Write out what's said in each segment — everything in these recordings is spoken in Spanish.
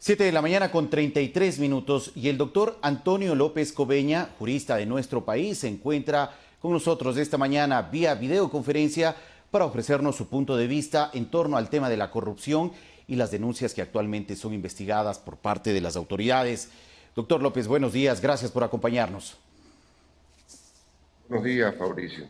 7 de la mañana con 33 minutos y el doctor Antonio López Cobeña, jurista de nuestro país, se encuentra con nosotros esta mañana vía videoconferencia para ofrecernos su punto de vista en torno al tema de la corrupción y las denuncias que actualmente son investigadas por parte de las autoridades. Doctor López, buenos días, gracias por acompañarnos. Buenos días, Fabricio.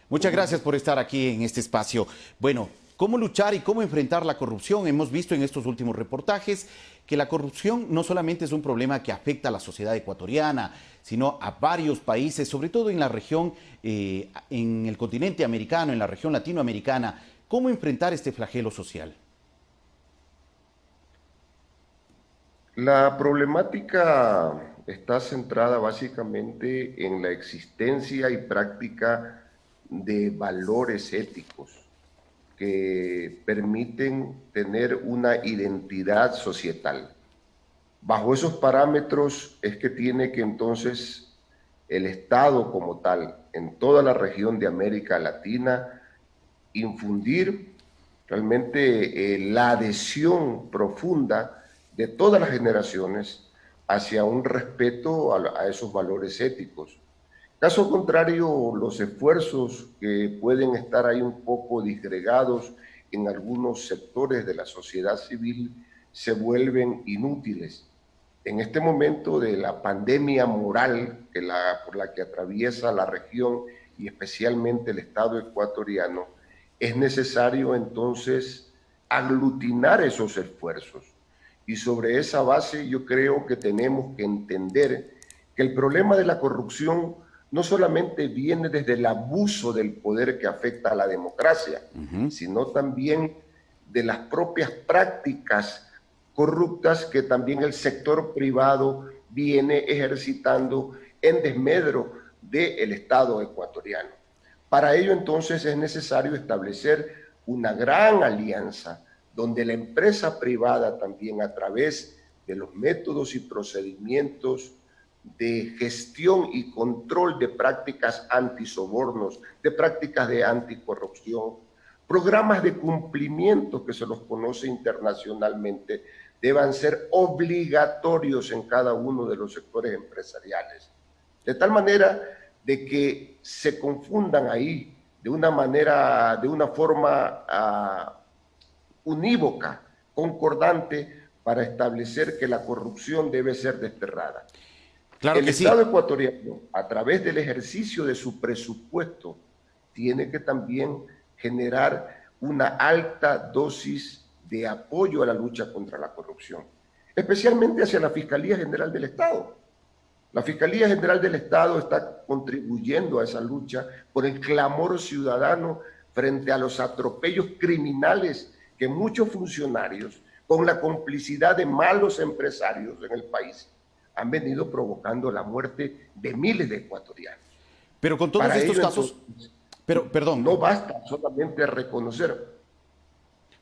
Muchas gracias por estar aquí en este espacio. Bueno, ¿cómo luchar y cómo enfrentar la corrupción? Hemos visto en estos últimos reportajes que la corrupción no solamente es un problema que afecta a la sociedad ecuatoriana, sino a varios países, sobre todo en la región, en el continente americano, en la región latinoamericana. ¿Cómo enfrentar este flagelo social? La problemática está centrada básicamente en la existencia y práctica de valores éticos que permiten tener una identidad societal. Bajo esos parámetros es que tiene que entonces el Estado como tal, en toda la región de América Latina, infundir realmente la adhesión profunda de todas las generaciones hacia un respeto a esos valores éticos. Caso contrario, los esfuerzos que pueden estar ahí un poco disgregados en algunos sectores de la sociedad civil se vuelven inútiles. En este momento de la pandemia moral por la que atraviesa la región y especialmente el Estado ecuatoriano, es necesario entonces aglutinar esos esfuerzos. Y sobre esa base yo creo que tenemos que entender que el problema de la corrupción no solamente viene desde el abuso del poder que afecta a la democracia, sino también de las propias prácticas corruptas que también el sector privado viene ejercitando en desmedro del Estado ecuatoriano. Para ello entonces es necesario establecer una gran alianza donde la empresa privada también a través de los métodos y procedimientos de gestión y control de prácticas antisobornos, de prácticas de anticorrupción, programas de cumplimiento que se los conoce internacionalmente, deban ser obligatorios en cada uno de los sectores empresariales. De tal manera de que se confundan ahí de una forma unívoca, concordante, para establecer que la corrupción debe ser desterrada. Claro El que Estado sí. ecuatoriano, a través del ejercicio de su presupuesto, tiene que también generar una alta dosis de apoyo a la lucha contra la corrupción, especialmente hacia la Fiscalía General del Estado. La Fiscalía General del Estado está contribuyendo a esa lucha por el clamor ciudadano frente a los atropellos criminales que muchos funcionarios, con la complicidad de malos empresarios en el país, han venido provocando la muerte de miles de ecuatorianos. Pero con todos Para estos ello, casos, entonces, perdón, no basta solamente reconocer.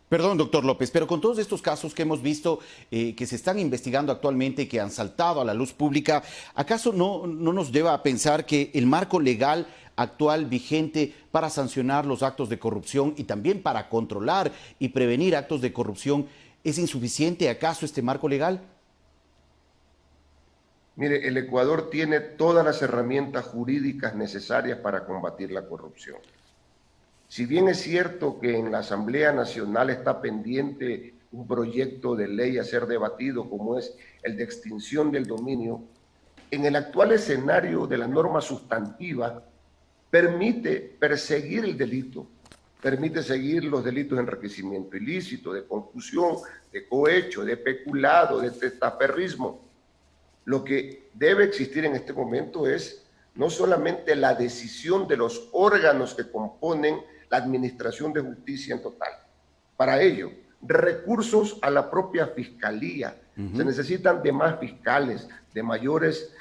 perdón, doctor López, pero con todos estos casos que hemos visto que se están investigando actualmente, que han saltado a la luz pública, ¿acaso no nos lleva a pensar que el marco legal actual vigente para sancionar los actos de corrupción y también para controlar y prevenir actos de corrupción es insuficiente? ¿Acaso este marco legal? Mire, el Ecuador tiene todas las herramientas jurídicas necesarias para combatir la corrupción. Si bien es cierto que en la Asamblea Nacional está pendiente un proyecto de ley a ser debatido, como es el de extinción del dominio, en el actual escenario de la norma sustantiva permite perseguir el delito, permite seguir los delitos de enriquecimiento ilícito, de concusión, de cohecho, de peculado, de testaferrismo. Lo que debe existir en este momento es no solamente la decisión de los órganos que componen la administración de justicia en total. Para ello, recursos a la propia fiscalía. Se necesitan de más fiscales, de mayores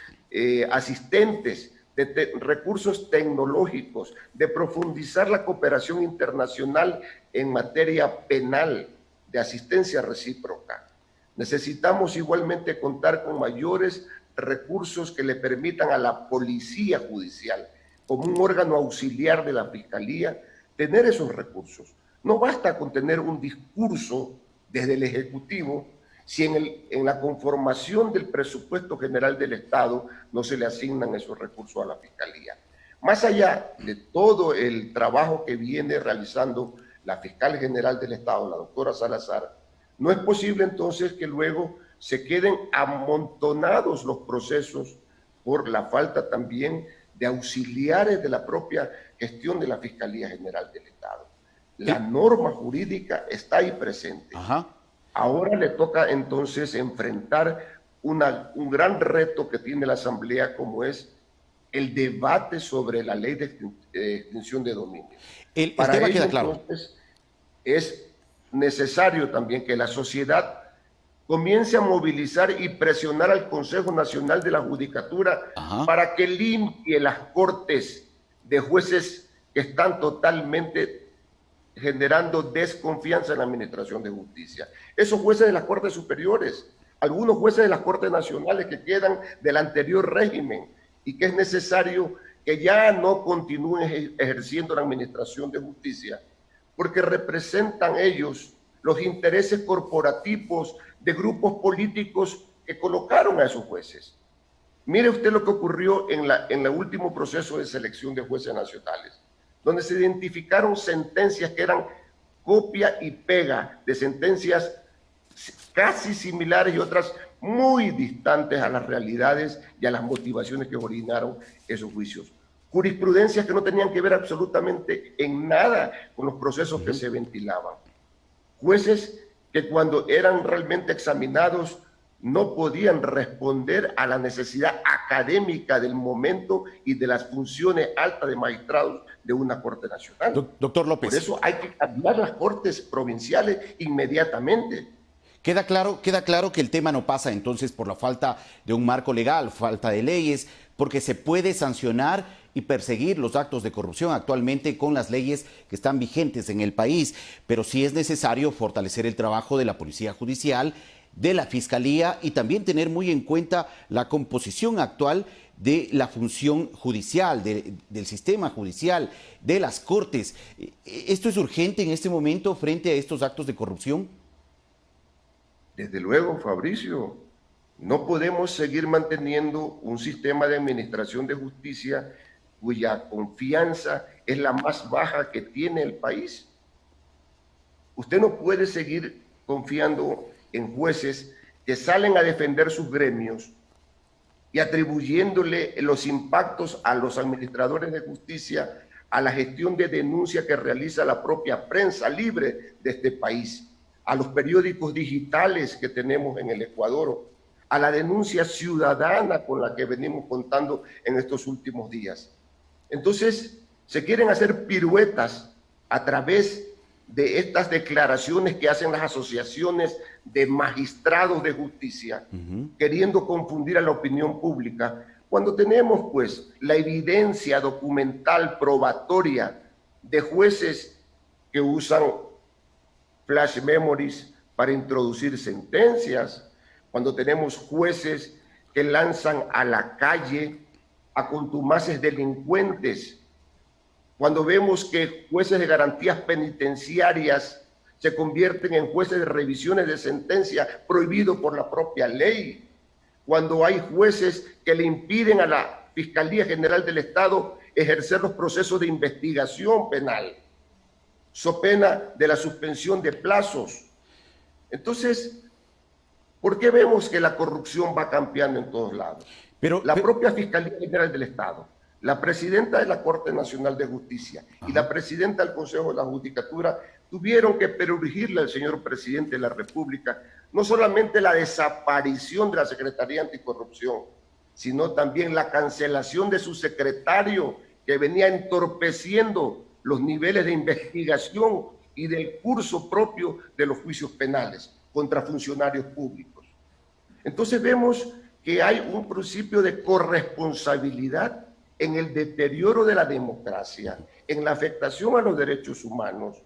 asistentes, de recursos tecnológicos, de profundizar la cooperación internacional en materia penal, de asistencia recíproca. Necesitamos igualmente contar con mayores recursos que le permitan a la policía judicial, como un órgano auxiliar de la fiscalía, tener esos recursos. No basta con tener un discurso desde el Ejecutivo si en la conformación del presupuesto general del Estado no se le asignan esos recursos a la Fiscalía. Más allá de todo el trabajo que viene realizando la fiscal general del Estado, la doctora Salazar, no es posible entonces que luego se queden amontonados los procesos por la falta también de auxiliares de la propia gestión de la Fiscalía General del Estado. La norma jurídica está ahí presente. Ajá. Ahora le toca entonces enfrentar un gran reto que tiene la Asamblea, como es el debate sobre la ley de extinción de dominio. El Para tema ello, queda claro. entonces, es necesario también que la sociedad comience a movilizar y presionar al Consejo Nacional de la Judicatura Ajá. para que limpie las cortes de jueces que están totalmente generando desconfianza en la administración de justicia. Esos jueces de las Cortes Superiores, algunos jueces de las Cortes Nacionales que quedan del anterior régimen y que es necesario que ya no continúen ejerciendo la administración de justicia, porque representan ellos los intereses corporativos de grupos políticos que colocaron a esos jueces. Mire usted lo que ocurrió en el último proceso de selección de jueces nacionales, donde se identificaron sentencias que eran copia y pega de sentencias casi similares y otras muy distantes a las realidades y a las motivaciones que originaron esos juicios. Jurisprudencias que no tenían que ver absolutamente en nada con los procesos que se ventilaban. Jueces que cuando eran realmente examinados no podían responder a la necesidad académica del momento y de las funciones altas de magistrados de una Corte Nacional. Doctor López. Por eso hay que cambiar las Cortes provinciales inmediatamente. Queda claro que el tema no pasa entonces por la falta de un marco legal, falta de leyes, porque se puede sancionar y perseguir los actos de corrupción actualmente con las leyes que están vigentes en el país, pero sí es necesario fortalecer el trabajo de la Policía Judicial, de la Fiscalía y también tener muy en cuenta la composición actual de la función judicial, del sistema judicial, de las Cortes. ¿Esto es urgente en este momento frente a estos actos de corrupción? Desde luego, Fabricio, no podemos seguir manteniendo un sistema de administración de justicia cuya confianza es la más baja que tiene el país. Usted no puede seguir confiando en jueces que salen a defender sus gremios y atribuyéndole los impactos a los administradores de justicia a la gestión de denuncia que realiza la propia prensa libre de este país, a los periódicos digitales que tenemos en el Ecuador, a la denuncia ciudadana con la que venimos contando en estos últimos días. Entonces, se quieren hacer piruetas a través de estas declaraciones que hacen las asociaciones de magistrados de justicia, queriendo confundir a la opinión pública, cuando tenemos pues la evidencia documental probatoria de jueces que usan flash memories para introducir sentencias, cuando tenemos jueces que lanzan a la calle a contumaces delincuentes, cuando vemos que jueces de garantías penitenciarias se convierten en jueces de revisiones de sentencia prohibido por la propia ley, cuando hay jueces que le impiden a la Fiscalía General del Estado ejercer los procesos de investigación penal, so pena de la suspensión de plazos. Entonces, ¿por qué vemos que la corrupción va campeando en todos lados? La propia Fiscalía General del Estado, la presidenta de la Corte Nacional de Justicia y la presidenta del Consejo de la Judicatura tuvieron que perurgirle al señor presidente de la República no solamente la desaparición de la Secretaría Anticorrupción, sino también la cancelación de su secretario que venía entorpeciendo los niveles de investigación y del curso propio de los juicios penales contra funcionarios públicos. Entonces vemos que hay un principio de corresponsabilidad en el deterioro de la democracia, en la afectación a los derechos humanos,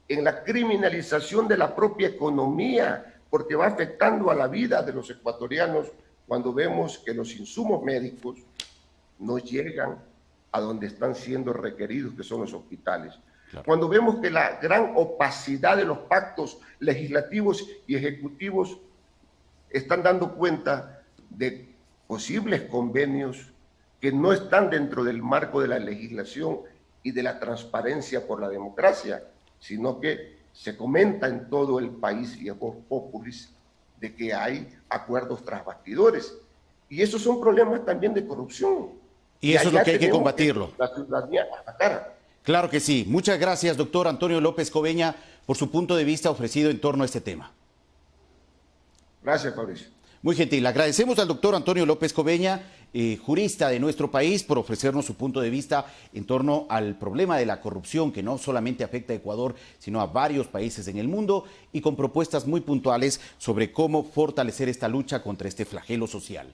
en la criminalización de la propia economía, porque va afectando a la vida de los ecuatorianos cuando vemos que los insumos médicos no llegan a donde están siendo requeridos, que son los hospitales. Claro. Cuando vemos que la gran opacidad de los pactos legislativos y ejecutivos están dando cuenta de posibles convenios que no están dentro del marco de la legislación y de la transparencia por la democracia, sino que se comenta en todo el país y a voz populis de que hay acuerdos tras bastidores. Y esos son problemas también de corrupción. Y eso es lo que hay que tenemos combatirlo. la ciudadanía atacar. Claro que sí. Muchas gracias, doctor Antonio López Cobeña, por su punto de vista ofrecido en torno a este tema. Gracias, Fabricio. Muy gentil. Agradecemos al doctor Antonio López Cobeña, jurista de nuestro país, por ofrecernos su punto de vista en torno al problema de la corrupción que no solamente afecta a Ecuador, sino a varios países en el mundo, y con propuestas muy puntuales sobre cómo fortalecer esta lucha contra este flagelo social.